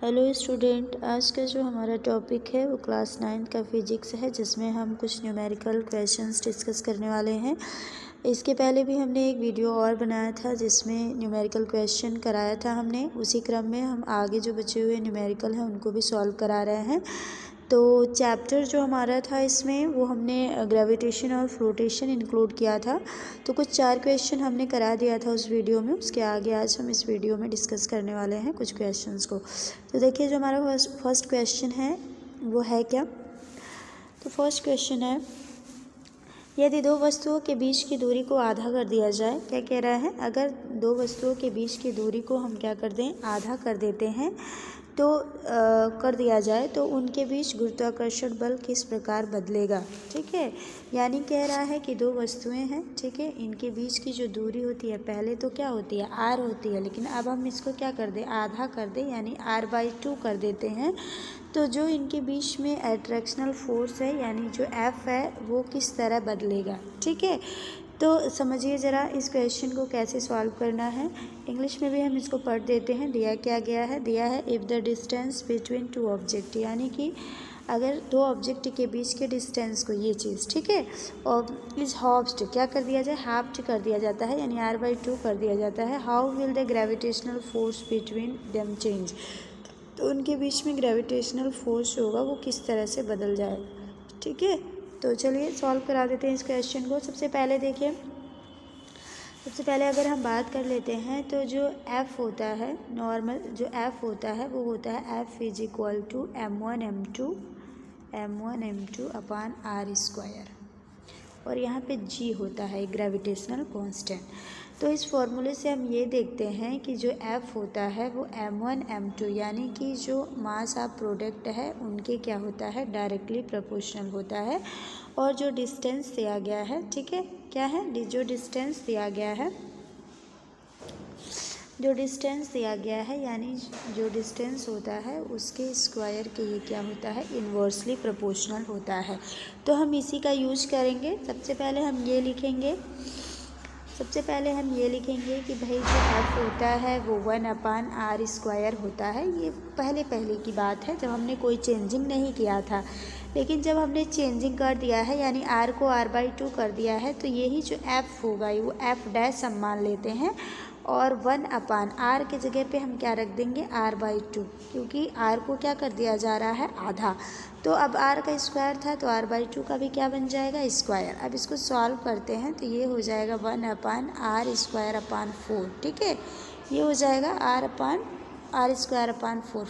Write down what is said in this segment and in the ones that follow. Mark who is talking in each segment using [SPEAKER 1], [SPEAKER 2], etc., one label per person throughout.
[SPEAKER 1] Hello student, आज का जो हमारा टॉपिक है वो क्लास 9 का फिजिक्स है, जिसमें हम कुछ न्यूमेरिकल क्वेश्चंस डिस्कस करने वाले हैं। इसके पहले भी हमने एक वीडियो और बनाया था जिसमें न्यूमेरिकल क्वेश्चन कराया था हमने। उसी क्रम में हम आगे जो बचे हुए न्यूमेरिकल हैं उनको भी सॉल्व करा रहे हैं। तो चैप्टर जो हमारा था इसमें वो हमने ग्रेविटेशन और फ्लोटेशन इंक्लूड किया था। तो कुछ 4 क्वेश्चन हमने करा दिया था उस वीडियो में। उसके आगे आज हम इस वीडियो में डिस्कस करने वाले हैं कुछ क्वेश्चंस को। तो देखिए, जो हमारा फर्स्ट क्वेश्चन है वो है क्या। तो फर्स्ट क्वेश्चन है, यदि दो वस्तुओं के बीच की दूरी को आधा कर दिया जाए। क्या कह रहा है, अगर दो वस्तुओं के बीच की दूरी को हम क्या कर दें, आधा कर देते हैं तो कर दिया जाए तो उनके बीच गुरुत्वाकर्षण बल किस प्रकार बदलेगा। ठीक है, यानी कह रहा है कि दो वस्तुएं हैं, ठीक है, इनके बीच की जो दूरी होती है पहले तो क्या होती है, आर होती है, लेकिन अब हम इसको क्या कर दें, आधा कर दें, यानी r/2 कर देते हैं। तो जो इनके बीच में एट्रैक्शनल फोर्स है यानी जो F है वो किस तरह बदलेगा। ठीक है, तो समझिए ज़रा इस क्वेश्चन को कैसे सॉल्व करना है। इंग्लिश में भी हम इसको पढ़ देते हैं। दिया क्या गया है, दिया है if the distance between two object, यानी कि अगर दो ऑब्जेक्ट के बीच के डिस्टेंस को, ये चीज़, ठीक है, और इस हाफ्ड क्या कर दिया जाए, हाफ्ड कर दिया जाता है, यानी r/2 कर दिया जाता है। How will the gravitational force between them change, तो उनके बीच में ग्रेविटेशनल फोर्स जो होगा वो किस तरह से बदल जाएगा। ठीक है, तो चलिए सॉल्व करा देते हैं इस क्वेश्चन को। सबसे पहले देखिए, सबसे पहले अगर हम बात कर लेते हैं तो जो F होता है, नॉर्मल जो F होता है वो होता है F is equal to m1m2 upon r², और यहाँ पे G होता है ग्रेविटेशनल कांस्टेंट। तो इस फॉर्मूले से हम ये देखते हैं कि जो F होता है वो m1 m2 यानी कि जो मास ऑफ प्रोडक्ट है उनके क्या होता है, डायरेक्टली प्रोपोर्शनल होता है। और जो डिस्टेंस दिया गया है, ठीक है, क्या है, जो डिस्टेंस दिया गया है, जो डिस्टेंस दिया गया है यानी जो डिस्टेंस होता है उसके स्क्वायर के ये क्या होता है, इन्वर्सली प्रोपोर्शनल होता है। तो हम इसी का यूज करेंगे। सबसे पहले हम ये लिखेंगे कि भाई जो F होता है वो 1/r² होता है। ये पहले की बात है जब हमने कोई चेंजिंग नहीं किया था, लेकिन जब हमने चेंजिंग कर दिया है यानी r को r/2 कर दिया है तो यही जो F होगा वो F' हम मान लेते हैं, और 1/r के जगह पे हम क्या रख देंगे, r/2, क्योंकि r को क्या कर दिया जा रहा है, आधा। तो अब r का स्क्वायर था तो r/2 का भी क्या बन जाएगा, स्क्वायर। अब इसको सॉल्व करते हैं तो ये हो जाएगा 1/r²/4। ठीक है, ये हो जाएगा r/4।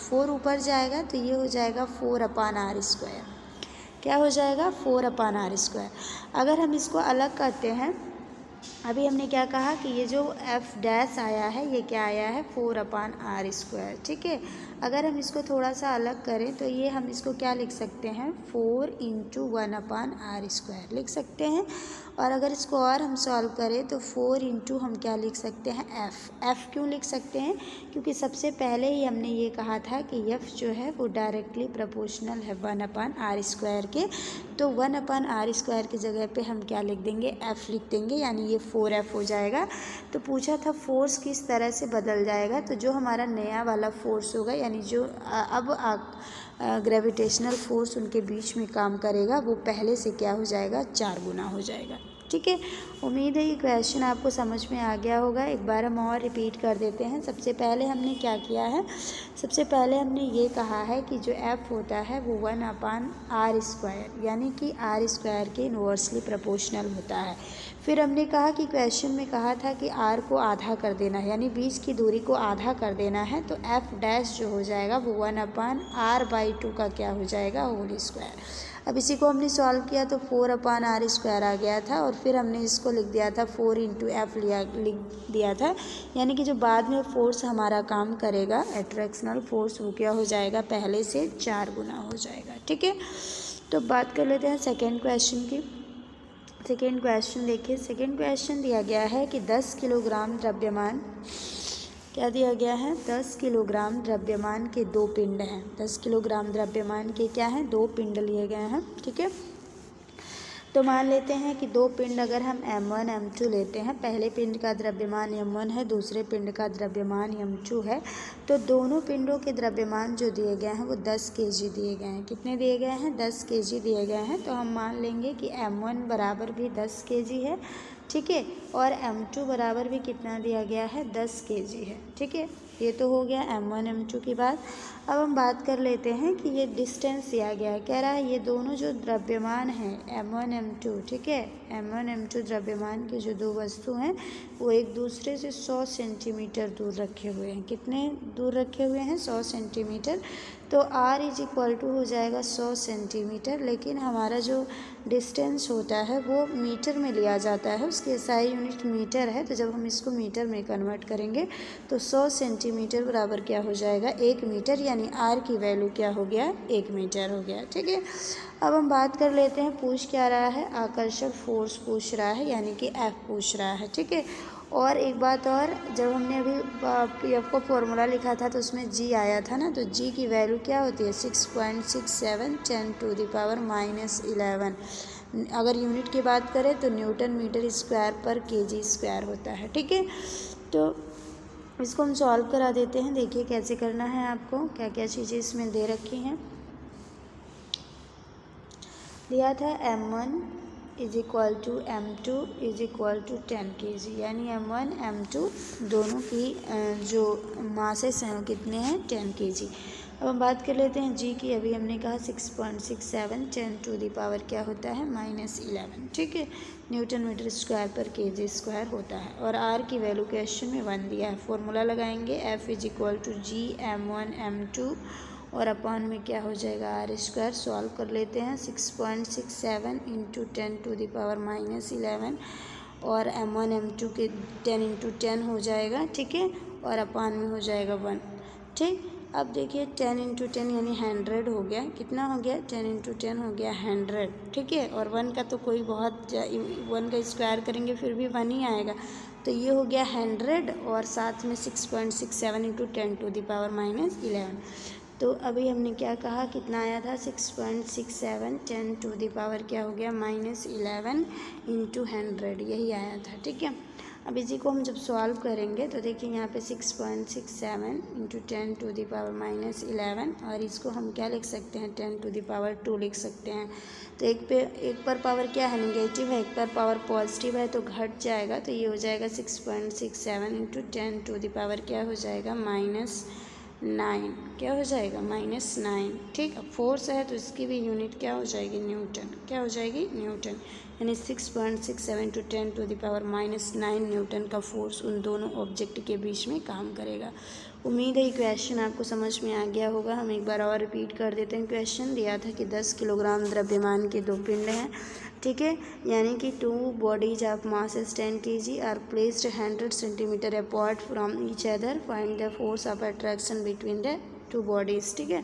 [SPEAKER 1] 4 ऊपर जाएगा तो ये हो जाएगा 4/r²। क्या हो जाएगा, 4/r²। अगर हम इसको अलग करते हैं, अभी हमने क्या कहा कि ये जो F' आया है ये क्या आया है, 4/r²। ठीक है, अगर हम इसको थोड़ा सा अलग करें तो ये हम इसको क्या लिख सकते हैं, 4 × 1/r² लिख सकते हैं। और अगर इसको और हम सॉल्व करें तो 4 × हम क्या लिख सकते हैं, F क्यों लिख सकते हैं, क्योंकि सबसे पहले ही हमने ये कहा था कि F जो है वो डायरेक्टली प्रोपोर्शनल है 1/r² के। तो 1/r² की जगह पे हम क्या लिख देंगे, F लिख देंगे, यानी ये 4F हो जाएगा। तो पूछा था फोर्स किस तरह से बदल जाएगा, तो जो हमारा नया वाला फोर्स होगा यानी जो अब ग्रेविटेशनल फोर्स उनके बीच में काम करेगा वो पहले से क्या हो जाएगा, 4 गुना हो जाएगा। ठीक है, उम्मीद है ये क्वेश्चन आपको समझ में आ गया होगा। एक बार हम और रिपीट कर देते हैं। सबसे पहले हमने क्या किया है, सबसे पहले हमने ये कहा है कि जो F होता है वो 1/r² यानी कि r² के इन्वर्सली प्रोपोर्शनल होता है। फिर हमने कहा कि क्वेश्चन में कहा था कि r को आधा कर देना है, यानी बीच की दूरी को आधा कर देना है, तो F' जो हो जाएगा वो 1/r/2 का क्या हो जाएगा, होल स्क्वायर। अब इसी को हमने सॉल्व किया तो 4/r² आ गया था, और फिर हमने इसको लिख दिया था 4 × F लिख दिया था, यानी कि जो बाद में फोर्स हमारा काम करेगा एट्रैक्शनल फोर्स वो क्या हो जाएगा, पहले से 4 गुना हो जाएगा। ठीक है, तो बात कर लेते हैं सेकेंड क्वेश्चन की। सेकेंड क्वेश्चन देखिए, सेकेंड क्वेश्चन दिया गया है कि 10 किलोग्राम द्रव्यमान, क्या दिया गया है, 10 किलोग्राम द्रव्यमान के 2 पिंड हैं। 10 किलोग्राम द्रव्यमान के क्या हैं, 2 पिंड लिए गए हैं। ठीक है, तो मान लेते हैं कि दो पिंड अगर हम m1 m2 लेते हैं, पहले पिंड का द्रव्यमान m1 है, दूसरे पिंड का द्रव्यमान m2 है, तो दोनों पिंडों के द्रव्यमान जो दिए गए हैं वो 10 kg दिए गए हैं। कितने दिए गए हैं? 10 kg दिए गए हैं। तो हम मान लेंगे कि m1 बराबर भी 10 kg है, ठीक है, और m2 बराबर भी कितना दिया गया है? 10 kg है, ठीक है। ये तो हो गया m1 m2 की बात। अब हम बात कर लेते हैं कि ये डिस्टेंस दिया गया है, कह रहा है ये दोनों जो द्रव्यमान हैं m1 m2, ठीक है, m1 m2 द्रव्यमान के जो दो वस्तु हैं वो एक दूसरे से 100 सेंटीमीटर दूर रखे हुए हैं। कितने दूर रखे हुए हैं? 100 सेंटीमीटर। तो r = हो जाएगा 100 सेंटीमीटर, लेकिन हमारा जो डिस्टेंस होता है वो मीटर में लिया जाता है, उसकी SI यूनिट मीटर है। तो जब हम इसको मीटर में कन्वर्ट करेंगे तो 100 सेंटीमीटर बराबर क्या हो जाएगा? 1 मीटर, यानी r की वैल्यू क्या हो गया? 1 मीटर हो गया, ठीक है। अब हम बात कर लेते हैं, पूछ क्या रहा है? आकर्षण फोर्स पूछ रहा है, यानी कि F पूछ रहा है, ठीक है। और एक बात और, जब हमने अभी F का फॉर्मूला लिखा था तो उसमें G आया था ना, तो G की वैल्यू क्या होती है? 6.67 10⁻11। अगर यूनिट की बात करें तो न्यूटन मीटर स्क्वायर पर kg स्क्वायर होता है, ठीक है। तो इसको हम सॉल्व करा देते हैं। देखिए कैसे करना है आपको, क्या क्या चीज़ें इसमें दे रखी हैं। दिया था m1 = m2 = 10 kg, यानी m1 m2 दोनों की जो मासेस हैं वो कितने हैं? 10 kg। अब हम बात कर लेते हैं g की। अभी हमने कहा 6.67 10⁻, क्या होता है? -11, ठीक है, न्यूटन मीटर स्क्वायर पर kg स्क्वायर होता है। और r की वैल्यू क्वेश्चन में 1 दिया है। फॉर्मूला लगाएंगे, F = G m1 m2 और अपॉन में क्या हो जाएगा? r²। सॉल्व कर लेते हैं। 6.67 × 10⁻11 और m1 m2 के 10 × 10 हो जाएगा, ठीक है, और अपॉन में हो जाएगा 1, ठीक। अब देखिए 10 × 10 यानी 100 हो गया। कितना हो गया? 10 × 10 हो गया 100, ठीक है। और 1 का तो कोई बहुत 1 का स्क्वायर करेंगे फिर भी 1 ही आएगा, तो ये हो गया 100 और साथ में 6.67 × 10⁻11। तो अभी हमने क्या कहा? कितना आया था? 6.67 10⁻, क्या हो गया? -11 × 100, यही आया था, ठीक है। अब इसी को हम जब सॉल्व करेंगे तो देखिए यहाँ पे 6.67 × 10⁻11 और इसको हम क्या लिख सकते हैं? 10⁻2 लिख सकते हैं। तो एक पर पावर क्या है? नेगेटिव है, एक पर पावर पॉजिटिव है, तो घट जाएगा। तो ये हो जाएगा 6.67 × 10⁻, क्या हो जाएगा? -9, क्या हो जाएगा? -9, ठीक। अब फोर्स है तो इसकी भी यूनिट क्या हो जाएगी? न्यूटन, क्या हो जाएगी? न्यूटन, यानी 6.67 × 10⁻⁻9 न्यूटन का फोर्स उन दोनों ऑब्जेक्ट के बीच में काम करेगा। उम्मीद है ये क्वेश्चन आपको समझ में आ गया होगा। हम एक बार और रिपीट कर देते हैं। क्वेश्चन दिया था कि 10 किलोग्राम द्रव्यमान के दो पिंड हैं, ठीक है, यानी कि 2 bodies of masses 10 kg are placed 100 centimeter apart from each other. Find the force of attraction between the two bodies, ठीक है।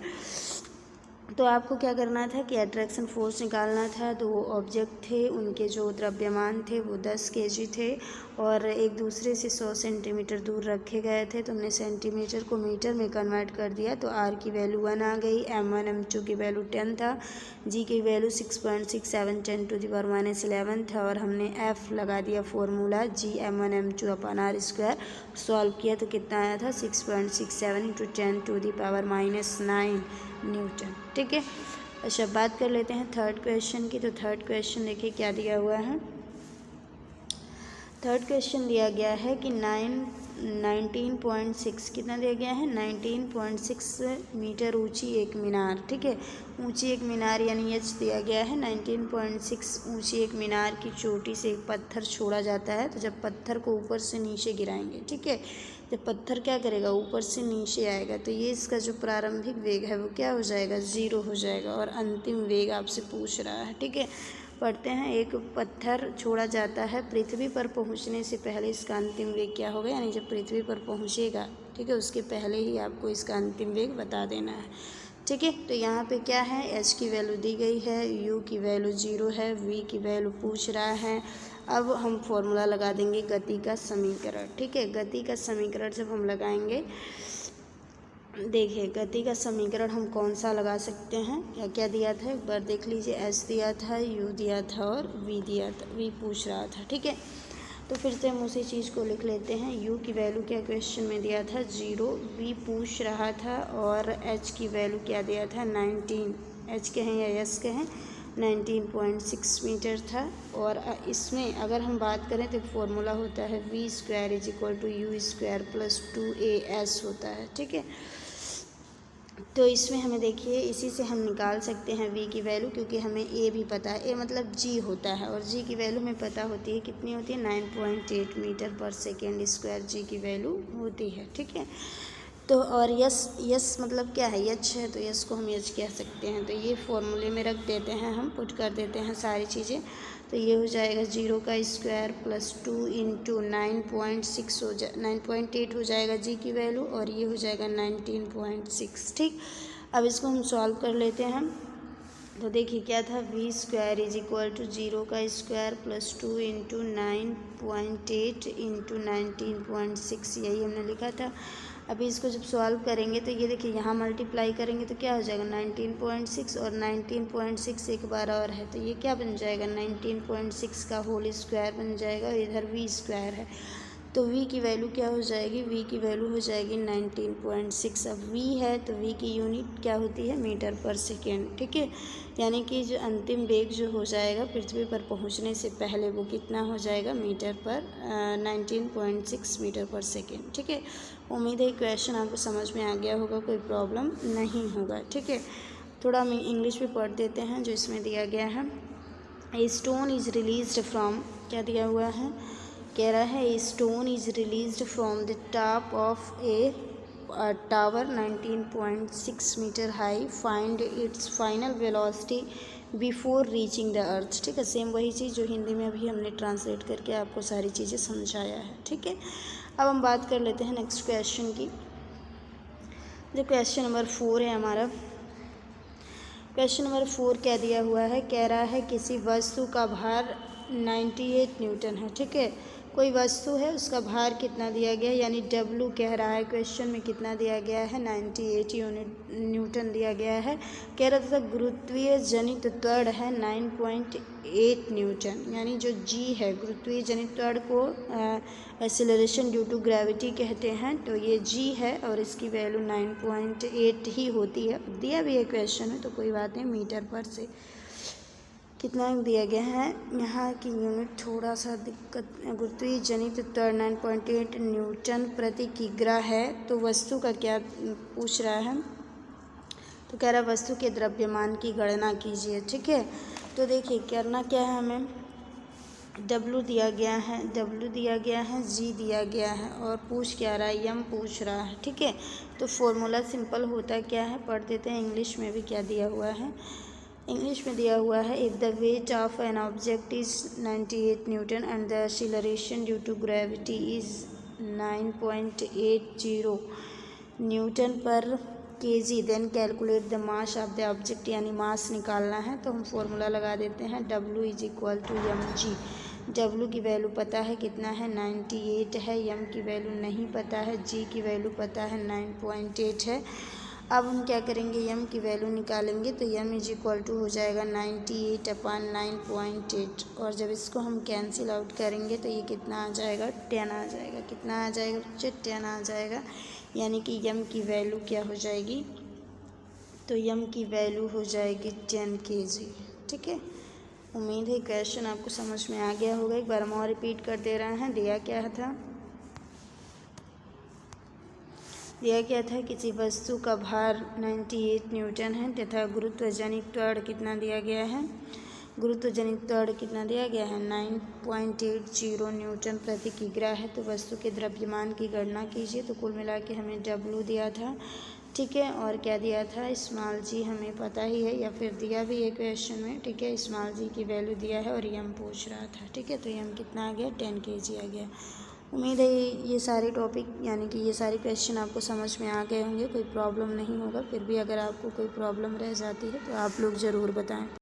[SPEAKER 1] तो आपको क्या करना था कि अट्रैक्शन फोर्स निकालना था। तो वो ऑब्जेक्ट थे, उनके जो द्रव्यमान थे वो 10 kg थे और एक दूसरे से 100 सेंटीमीटर दूर रखे गए थे। तो हमने सेंटीमीटर को मीटर में कन्वर्ट कर दिया, तो r की वैल्यू 1 आ गई, m1 m2 की वैल्यू 10 था, g की वैल्यू 6.67 10⁻11 था और हमने f लगा दिया formula g m1 m2 upon r²। Solve किया तो कितना आया था? 6.67 × 10⁻⁻9 न्यूटन, ठीक है। अच्छा, बात कर लेते हैं थर्ड क्वेश्चन की। तो थर्ड क्वेश्चन देखिए क्या दिया हुआ है। थर्ड क्वेश्चन दिया गया है कि 19.6 कितना दिया गया है? 19.6 मीटर ऊंची एक मीनार, ठीक है, ऊंची एक मीनार यानी एच दिया गया है। 19.6 ऊंची एक मीनार की चोटी से एक पत्थर छोड़ा जाता है। तो जब पत्थर को ऊपर से नीचे गिराएंगे, ठीक है, जब पत्थर क्या करेगा? ऊपर से नीचे आएगा, तो ये इसका जो प्रारंभिक वेग है वो क्या हो जाएगा? 0 हो जाएगा। और अंतिम वेग आपसे पूछ रहा है, ठीक है। पढ़ते हैं, एक पत्थर छोड़ा जाता है पृथ्वी पर पहुंचने से पहले इसका अंतिम वेग क्या होगा? यानी जब पृथ्वी पर पहुंचेगा, ठीक है, उसके पहले ही आपको इसका अंतिम वेग बता देना है, ठीक है। तो यहाँ पे क्या है? एच की वैल्यू दी गई है, यू की वैल्यू 0 है, वी की वैल्यू पूछ रहा है। अब हम फॉर्मूला लगा देंगे गति का समीकरण, ठीक है। गति का समीकरण जब हम लगाएंगे
[SPEAKER 2] देखिए गति का समीकरण हम कौन सा लगा सकते हैं, क्या क्या दिया था एक बार देख लीजिए। एच दिया था, यू दिया था और वी दिया था, वी पूछ रहा था। ठीक है, तो फिर से हम उसी चीज़ को लिख लेते हैं। यू की वैल्यू क्या क्वेश्चन में दिया था 0, वी पूछ रहा था और एच की वैल्यू क्या दिया था 19, एच के हैं या एस के हैं 19.6 मीटर था। और इसमें अगर हम बात करें तो फॉर्मूला होता है V square is equal to U square plus 2AS होता है। ठीक है, तो इसमें हमें देखिए इसी से हम निकाल सकते हैं v की वैल्यू, क्योंकि हमें a भी पता है, a मतलब g होता है और g की वैल्यू हमें पता होती है कितनी होती है 9.8 मीटर पर सेकेंड स्क्वायर g की वैल्यू होती है। ठीक है, तो और यस मतलब क्या है, यच है तो यस को हम यच कह सकते हैं। तो ये फॉर्मूले में रख देते हैं, हम पुट कर देते हैं सारी चीज़ें। तो ये हो जाएगा 0 का स्क्वायर प्लस 2 इंटू 9.6 हो 9.8 हो जाएगा जी की वैल्यू, और ये हो जाएगा 19.6। ठीक, अब इसको हम सॉल्व कर लेते हैं। तो देखिए क्या था, V square is equal to 0 का स्क्वायर प्लस 2 इंटू 9.8 इंटू 19.6, यही हमने लिखा था। अभी इसको जब सॉल्व करेंगे तो ये देखिए यहाँ मल्टीप्लाई करेंगे तो क्या हो जाएगा 19.6 और 19.6 एक बार और है तो ये क्या बन जाएगा 19.6 का होल स्क्वायर बन जाएगा, और इधर वी स्क्वायर है तो v की वैल्यू क्या हो जाएगी, v की वैल्यू हो जाएगी 19.6। अब v है तो v की यूनिट क्या होती है मीटर पर सेकेंड। ठीक है, यानी कि जो अंतिम वेग जो हो जाएगा पृथ्वी पर पहुंचने से पहले वो कितना हो जाएगा मीटर पर 19.6 मीटर पर सेकेंड। ठीक है, उम्मीद है क्वेश्चन आपको समझ में आ गया होगा, कोई प्रॉब्लम नहीं होगा। ठीक है, थोड़ा हम इंग्लिश में पढ़ देते हैं जो इसमें दिया गया है। A stone is released from, क्या दिया हुआ है, कह रहा है a stone is released from the top of a tower 19.6 metre high, find its final velocity before reaching the earth. ठीक है, सेम वही चीज़ जो हिंदी में अभी हमने ट्रांसलेट करके आपको सारी चीज़ें समझाया है। ठीक है, अब हम बात कर लेते हैं नेक्स्ट क्वेश्चन की, जो क्वेश्चन नंबर 4 है हमारा। क्वेश्चन नंबर 4 क्या दिया हुआ है, कह रहा है किसी वस्तु का भार 98 न्यूटन है। ठीक है, कोई वस्तु है उसका भार कितना दिया गया है, यानी W कह रहा है, क्वेश्चन में कितना दिया गया है 98 न्यूटन दिया गया है। कह रहा था गुरुत्वीय जनित त्वरण है 9.8 न्यूटन, यानी जो G है गुरुत्वीय जनित त्वरण को एक्सीलरेशन ड्यू टू ग्रेविटी कहते हैं, तो ये G है और इसकी वैल्यू 9.8 ही होती है। दिया भी है क्वेश्चन में तो कोई बात नहीं, मीटर पर से कितना दिया गया है, यहाँ की यूनिट थोड़ा सा दिक्कत। गुरुत्वीय जनित त्वरण 9.8 न्यूटन प्रति किग्रा है, तो वस्तु का क्या पूछ रहा है, तो कह रहा है वस्तु के द्रव्यमान की गणना कीजिए। ठीक है, तो देखिए करना क्या है, हमें W दिया गया है, W दिया गया है, G दिया गया है और पूछ क्या रहा है, M पूछ रहा है। ठीक है, तो फॉर्मूला सिंपल होता क्या है, पढ़ देते हैं। इंग्लिश में भी क्या दिया हुआ है, इंग्लिश में दिया हुआ है if the weight of an object is 98 newton and the acceleration due to gravity is 9.80 newton per kg, then calculate the mass of the object, यानी मास निकालना है। तो हम फॉर्मूला लगा देते हैं W is equal to mg। W की value पता है कितना है 98 है, M की वैल्यू नहीं पता है, G की वैल्यू पता है 9.8 है। अब हम क्या करेंगे, m की वैल्यू निकालेंगे तो m इज इक्वल टू हो जाएगा 98/9.8, और जब इसको हम कैंसिल आउट करेंगे तो ये कितना आ जाएगा 10 आ जाएगा। कितना आ जाएगा बच्चे 10 आ जाएगा, यानी कि m की वैल्यू क्या हो जाएगी, तो m की वैल्यू हो जाएगी 10 kg। ठीक है, उम्मीद है क्वेश्चन आपको समझ में आ गया होगा। एक बार हम और रिपीट कर दे रहे हैं। दिया क्या था, दिया गया था किसी वस्तु का भार 98 न्यूटन है तथा गुरुत्वजनित त्वरण कितना दिया गया है, गुरुत्वजनित त्वरण कितना दिया गया है 9.80 न्यूटन प्रति किग्रा है। तो वस्तु के द्रव्यमान की गणना कीजिए। तो कुल मिला के हमें W दिया था। ठीक है, और क्या दिया था स्मॉल g हमें पता ही है, या फिर दिया भी है क्वेश्चन में। ठीक है, स्मॉल g की वैल्यू दिया है और m पूछ रहा था। ठीक है, तो m कितना आ गया 10 kg आ गया। उम्मीद है ये सारे टॉपिक यानी कि ये सारे क्वेश्चन आपको समझ में आ गए होंगे, कोई प्रॉब्लम नहीं होगा। फिर भी अगर आपको कोई प्रॉब्लम रह जाती है तो आप लोग ज़रूर बताएं।